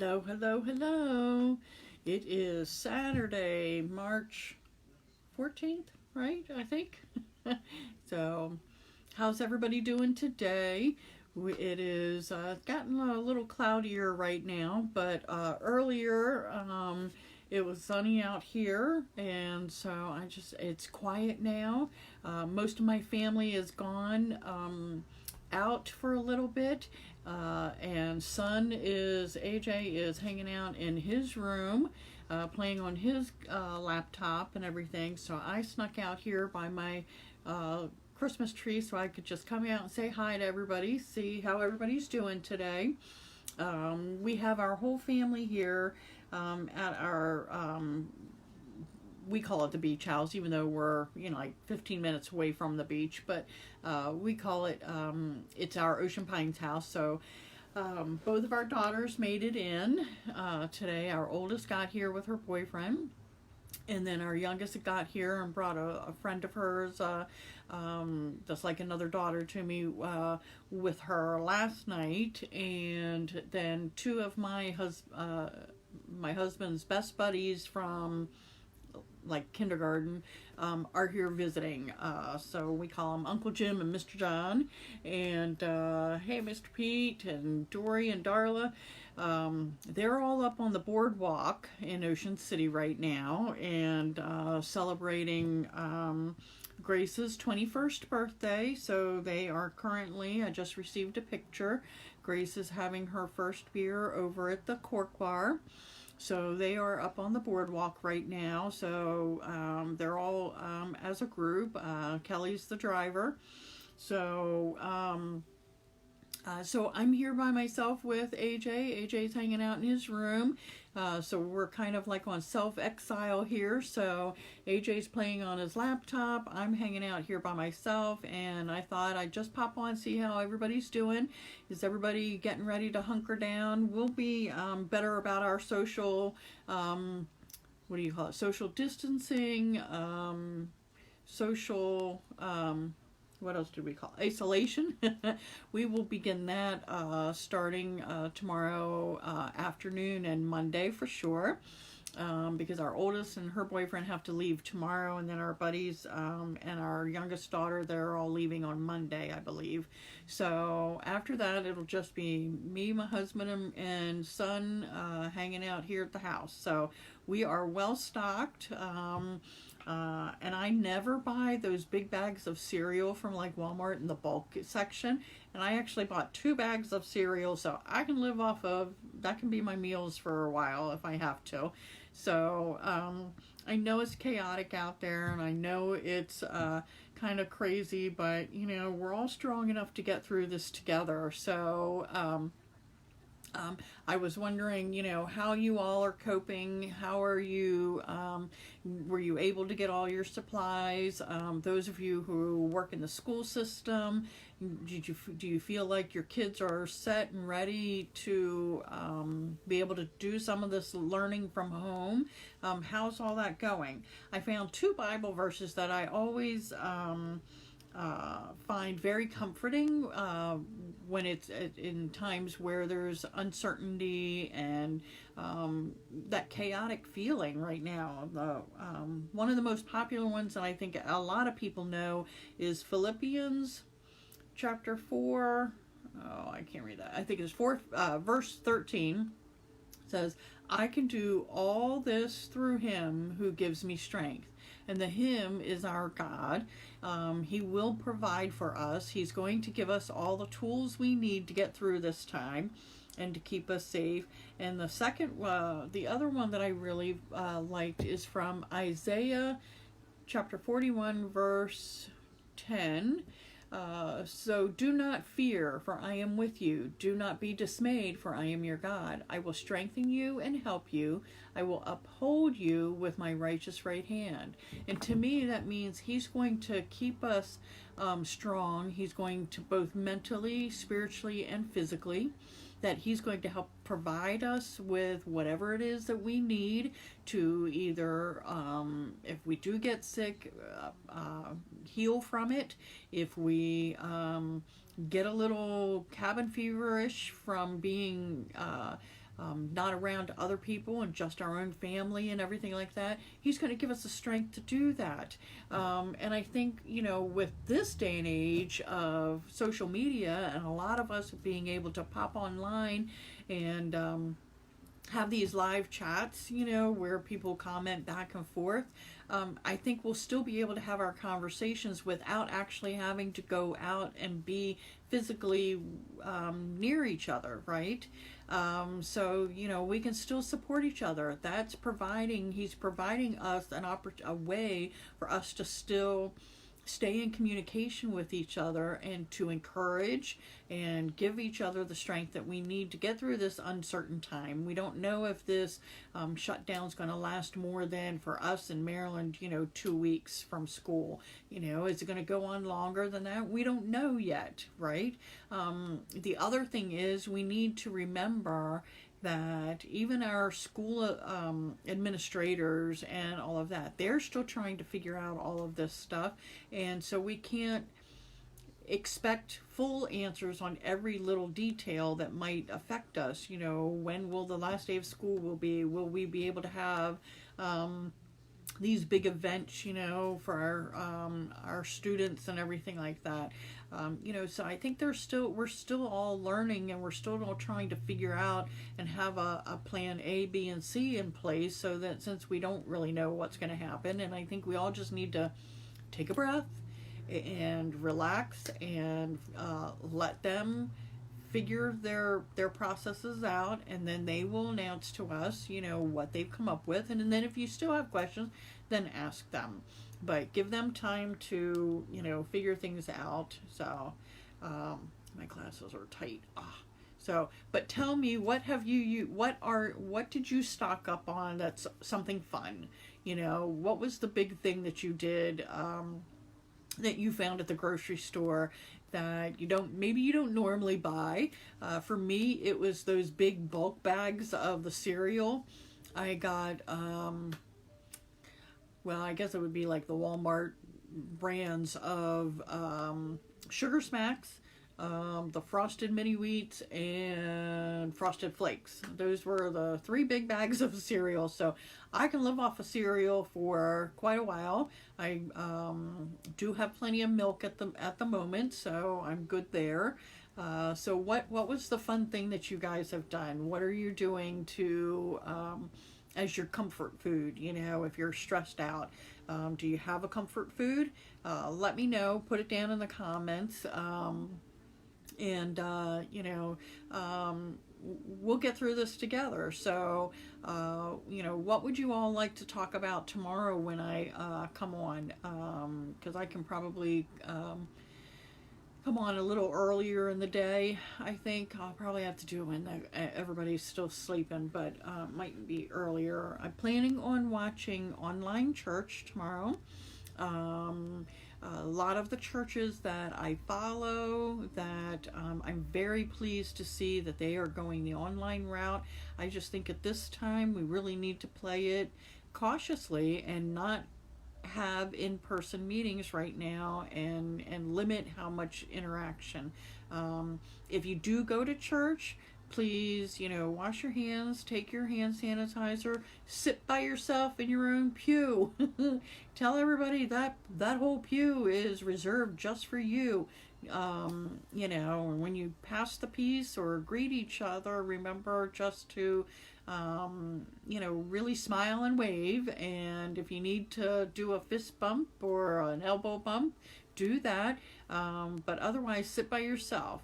Hello, hello, hello. It is Saturday, March 14th, right? I think. So, how's everybody doing today? It is gotten a little cloudier right now, but earlier it was sunny out here, and so it's quiet now. Most of my family is gone out for a little bit, and AJ is hanging out in his room, playing on his laptop and everything. So I snuck out here by my Christmas tree so I could just come out and say hi to everybody, see how everybody's doing today. We have our whole family here at our we call it the beach house, even though we're like 15 minutes away from the beach, but we call it it's our Ocean Pines house. So both of our daughters made it in today. Our oldest got here with her boyfriend, and then our youngest got here and brought a friend of hers, just like another daughter to me, with her last night. And then two of my husband's best buddies from like kindergarten are here visiting. So we call them Uncle Jim and Mr. John. And hey, Mr. Pete and Dory and Darla. They're all up on the boardwalk in Ocean City right now and celebrating Grace's 21st birthday. So they are currently, I just received a picture, Grace is having her first beer over at the Cork Bar. So they are up on the boardwalk right now. So they're all as a group. Kelly's the driver. So so I'm here by myself with AJ. AJ's hanging out in his room. So we're kind of like on self-exile here. So AJ's playing on his laptop. I'm hanging out here by myself. And I thought I'd just pop on, see how everybody's doing. Is everybody getting ready to hunker down? We'll be better about our social, what do you call it? Social distancing, social... what else do we call it? Isolation. We will begin that starting tomorrow afternoon and Monday for sure, because our oldest and her boyfriend have to leave tomorrow, and then our buddies and our youngest daughter, they're all leaving on Monday, I believe. So after that, it'll just be me, my husband, and son hanging out here at the house. So we are well stocked. And I never buy those big bags of cereal from like Walmart in the bulk section. And I actually bought 2 bags of cereal, so I can live off of, that can be my meals for a while if I have to. So I know it's chaotic out there, and I know it's kind of crazy, but we're all strong enough to get through this together. So I was wondering, how you all are coping. How are you, were you able to get all your supplies? Those of you who work in the school system, do you feel like your kids are set and ready to be able to do some of this learning from home? How's all that going? I found 2 Bible verses that I always find very comforting when it's in times where there's uncertainty and that chaotic feeling right now. One of the most popular ones that I think a lot of people know is Philippians chapter 4. Oh, I can't read that. I think it's verse 13. Says, I can do all this through him who gives me strength. And the him is our God. He will provide for us. He's going to give us all the tools we need to get through this time and to keep us safe. And the other one that I really liked is from Isaiah chapter 41 verse 10. So do not fear, for I am with you. Do not be dismayed, for I am your God. I will strengthen you and help you. I will uphold you with my righteous right hand. And to me, that means he's going to keep us strong. He's going to both mentally, spiritually, and physically. That he's going to help provide us with whatever it is that we need to either, if we do get sick, heal from it. If we get a little cabin feverish from being not around other people and just our own family and everything like that, He's going to give us the strength to do that. And I think, with this day and age of social media and a lot of us being able to pop online and have these live chats, where people comment back and forth, I think we'll still be able to have our conversations without actually having to go out and be physically near each other, right? So, we can still support each other. He's providing us a way for us to still stay in communication with each other and to encourage and give each other the strength that we need to get through this uncertain time. We don't know if this shutdown is going to last more than, for us in Maryland, 2 weeks from school. Is it going to go on longer than that? We don't know yet, right? The other thing is we need to remember that even our school administrators and all of that, they're still trying to figure out all of this stuff. And so we can't expect full answers on every little detail that might affect us. When will the last day of school will be? Will we be able to have these big events, for our students and everything like that? So I think we're still all learning, and we're still all trying to figure out and have a plan A, B, and C in place, so that since we don't really know what's going to happen, and I think we all just need to take a breath and relax and let them figure their processes out, and then they will announce to us, what they've come up with, and then if you still have questions, then ask them. But give them time to, figure things out. So, my glasses are tight. So, but tell me, what did you stock up on that's something fun? What was the big thing that you did, that you found at the grocery store that maybe you don't normally buy? For me, it was those big bulk bags of the cereal. I got, I guess it would be like the Walmart brands of Sugar Smacks, the Frosted Mini Wheats, and Frosted Flakes. Those were the 3 big bags of cereal. So I can live off of cereal for quite a while. I do have plenty of milk at the moment, so I'm good there. So what was the fun thing that you guys have done? What are you doing to as your comfort food, if you're stressed out? Do you have a comfort food? Let me know. Put it down in the comments. We'll get through this together. So, what would you all like to talk about tomorrow when I come on? Because I can probably come on a little earlier in the day. I think I'll probably have to do it when everybody's still sleeping, but might be earlier. I'm planning on watching online church tomorrow. A lot of the churches that I follow, that I'm very pleased to see that they are going the online route. I just think at this time we really need to play it cautiously and not have in-person meetings right now, and limit how much interaction. If you do go to church, please, wash your hands, take your hand sanitizer, sit by yourself in your own pew. Tell everybody that whole pew is reserved just for you. When you pass the peace or greet each other, remember just to really smile and wave. And if you need to do a fist bump or an elbow bump, do that. But otherwise, sit by yourself.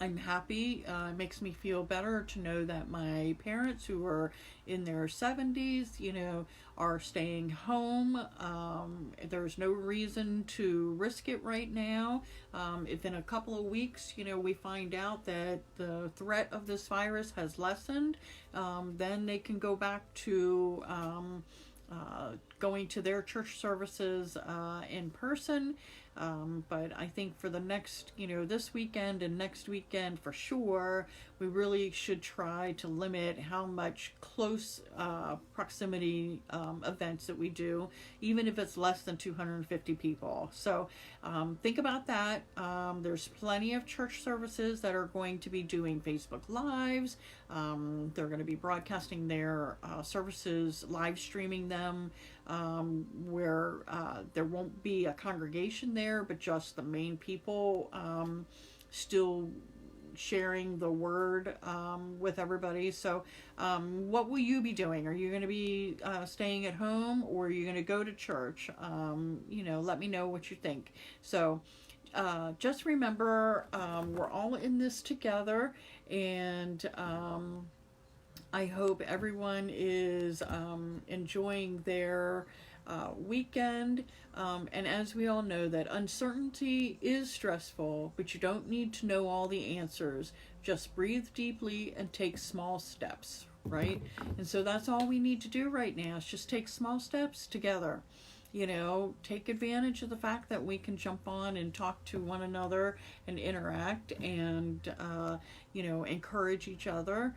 I'm happy. It makes me feel better to know that my parents, who are in their 70s, are staying home. There's no reason to risk it right now. If in a couple of weeks, we find out that the threat of this virus has lessened, then they can go back to going to their church services in person. But I think for the next, this weekend and next weekend for sure, we really should try to limit how much close proximity events that we do, even if it's less than 250 people. So think about that. There's plenty of church services that are going to be doing Facebook Lives. They're going to be broadcasting their services, live streaming them, where there won't be a congregation there, but just the main people still sharing the word with everybody. So what will you be doing? Are you going to be staying at home, or are you going to go to church? Let me know what you think. So just remember, we're all in this together, and I hope everyone is enjoying their weekend. And as we all know, that uncertainty is stressful, but you don't need to know all the answers. Just breathe deeply and take small steps, right? And so that's all we need to do right now, is just take small steps together. Take advantage of the fact that we can jump on and talk to one another and interact and, encourage each other.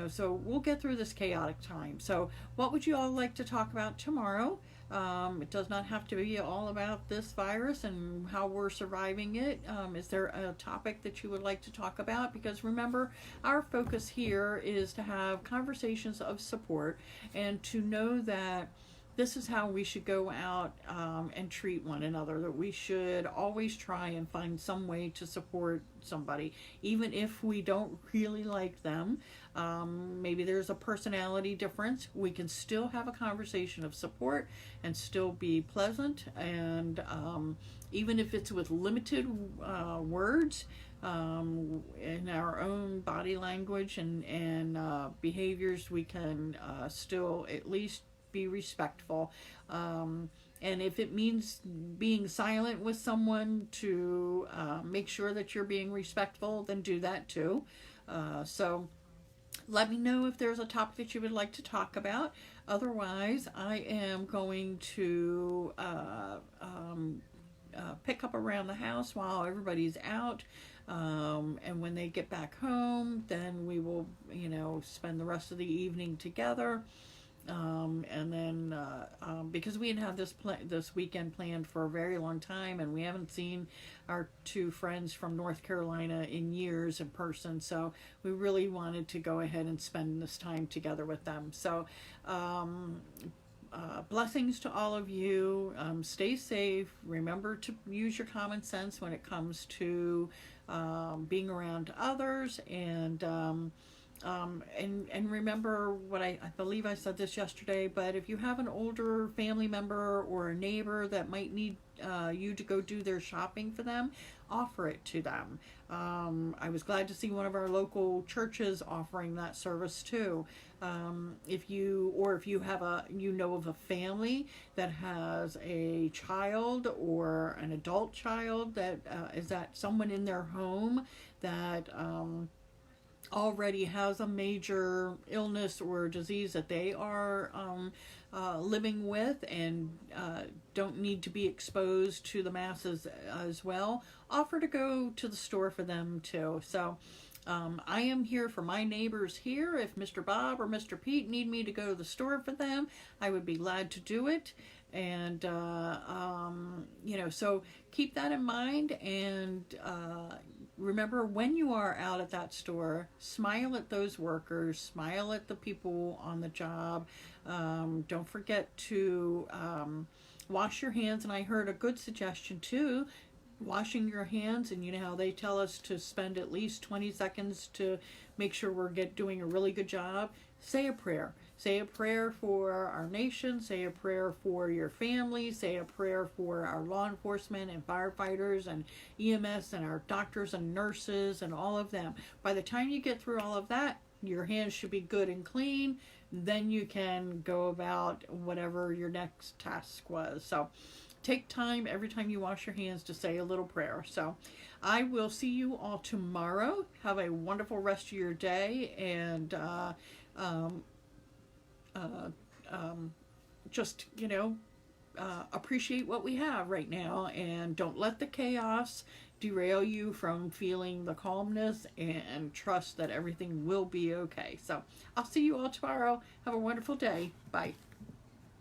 So we'll get through this chaotic time. So what would you all like to talk about tomorrow? It does not have to be all about this virus and how we're surviving it. Is there a topic that you would like to talk about? Because remember, our focus here is to have conversations of support and to know that this is how we should go out and treat one another, that we should always try and find some way to support somebody, even if we don't really like them. Maybe there's a personality difference. We can still have a conversation of support and still be pleasant, and even if it's with limited words, in our own body language and behaviors, we can still at least be respectful. And if it means being silent with someone to make sure that you're being respectful, then do that too. So let me know if there's a topic that you would like to talk about. Otherwise, I am going to pick up around the house while everybody's out. And when they get back home, then we will, spend the rest of the evening together. And then because we had this weekend planned for a very long time, and we haven't seen our two friends from North Carolina in years in person, so we really wanted to go ahead and spend this time together with them. So blessings to all of you. Stay safe. Remember to use your common sense when it comes to being around others, and remember what I believe I said this yesterday, but if you have an older family member or a neighbor that might need you to go do their shopping for them, offer it to them. I was glad to see one of our local churches offering that service too. If you have of a family that has a child or an adult child that is that someone in their home that already has a major illness or disease that they are living with and don't need to be exposed to the masses as well, offer to go to the store for them too. So I am here for my neighbors here. If Mr. Bob or Mr. Pete need me to go to the store for them, I would be glad to do it. And so keep that in mind, and remember, when you are out at that store, smile at those workers, smile at the people on the job. Don't forget to wash your hands. And I heard a good suggestion too, washing your hands. And you know how they tell us to spend at least 20 seconds to make sure we're doing a really good job. Say a prayer. Say a prayer for our nation. Say a prayer for your family. Say a prayer for our law enforcement and firefighters and EMS and our doctors and nurses and all of them. By the time you get through all of that, your hands should be good and clean. Then you can go about whatever your next task was. So take time every time you wash your hands to say a little prayer. So I will see you all tomorrow. Have a wonderful rest of your day, and just, appreciate what we have right now, and don't let the chaos derail you from feeling the calmness, and trust that everything will be okay. So I'll see you all tomorrow. Have a wonderful day. Bye.